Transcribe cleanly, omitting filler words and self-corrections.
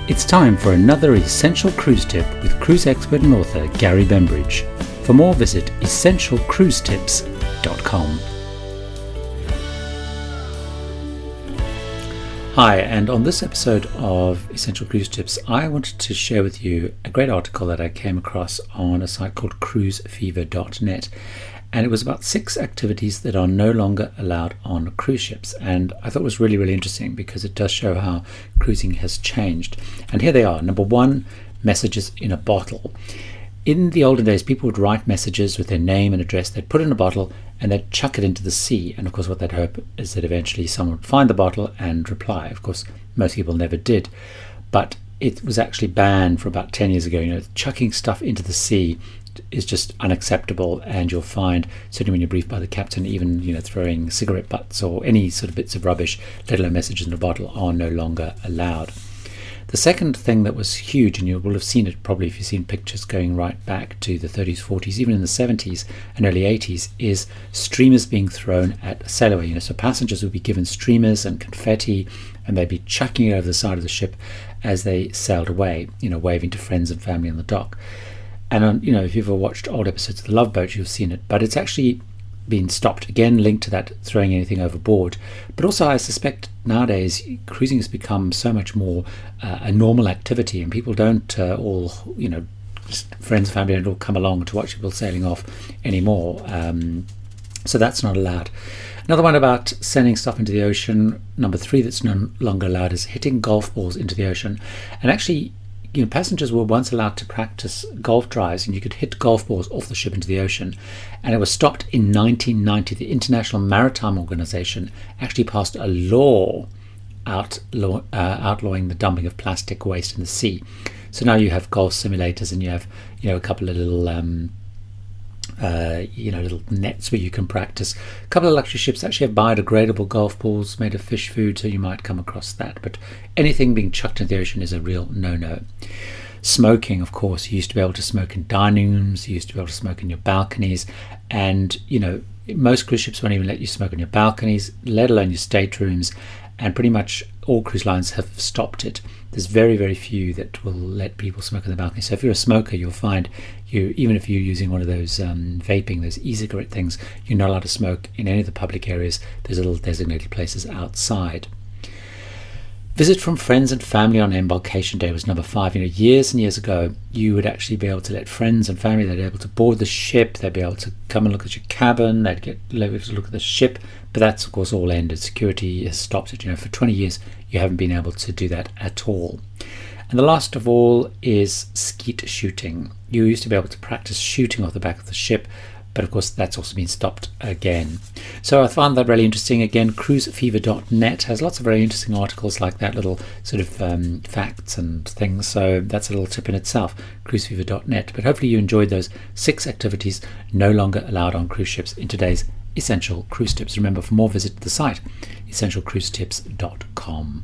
It's time for another Essential Cruise Tip with cruise expert and author Gary Bembridge. For more, visit essentialcruisetips.com. Hi, and on this episode of Essential Cruise Tips, I wanted to share with you a great article that I came across on a site called cruisefever.net. And it was about 6 activities that are no longer allowed on cruise ships. And I thought it was really, really interesting because it does show how cruising has changed. And here they are. Number 1, messages in a bottle. In the olden days, people would write messages with their name and address. They'd put it in a bottle and they'd chuck it into the sea. And of course, what they'd hope is that eventually someone would find the bottle and reply. Of course, most people never did. But it was actually banned for about 10 years ago. Chucking stuff into the sea is just unacceptable, and you'll find, certainly when you're briefed by the captain, even throwing cigarette butts or any sort of bits of rubbish, let alone messages in a bottle, are no longer allowed. The second thing that was huge, and you will have seen it probably if you've seen pictures going right back to the 30s, 40s, even in the 70s and early 80s, is streamers being thrown at sailaway. So passengers would be given streamers and confetti, and they'd be chucking it over the side of the ship as they sailed away, waving to friends and family on the dock. And if you've ever watched old episodes of The Love Boat, you've seen it. But it's actually been stopped, again linked to that throwing anything overboard. But also, I suspect nowadays cruising has become so much more a normal activity, and people don't just friends and family don't all come along to watch people sailing off anymore. So that's not allowed. Another one about sending stuff into the ocean, number 3, that's no longer allowed, is hitting golf balls into the ocean. And actually, passengers were once allowed to practice golf drives, and you could hit golf balls off the ship into the ocean. And it was stopped in 1990. The International Maritime Organization actually passed a law outlawing the dumping of plastic waste in the sea. So now you have golf simulators, and you have a couple of little little nets where you can practice. A couple of luxury ships actually have biodegradable golf balls made of fish food, so you might come across that. But anything being chucked into the ocean is a real no-no. Smoking, of course, you used to be able to smoke in dining rooms, you used to be able to smoke in your balconies, and most cruise ships won't even let you smoke on your balconies, let alone your staterooms, and pretty much all cruise lines have stopped it. There's very, very few that will let people smoke on the balcony. So if you're a smoker, you'll find even if you're using one of those vaping, those e-cigarette things, you're not allowed to smoke in any of the public areas. There's little designated places outside. Visit from friends and family on embarkation day was number 5. Years and years ago, you would actually be able to let friends and family, they'd be able to board the ship, they'd be able to come and look at your cabin, they'd get able to look at the ship, but that's of course all ended. Security has stopped it. For 20 years, you haven't been able to do that at all. And the last of all is skeet shooting. You used to be able to practice shooting off the back of the ship, but of course that's also been stopped again. So I found that really interesting. Again, cruisefever.net has lots of very interesting articles like that, little sort of facts and things. So that's a little tip in itself, cruisefever.net. But hopefully you enjoyed those 6 activities no longer allowed on cruise ships in today's Essential Cruise Tips. Remember, for more, visit the site essentialcruisetips.com.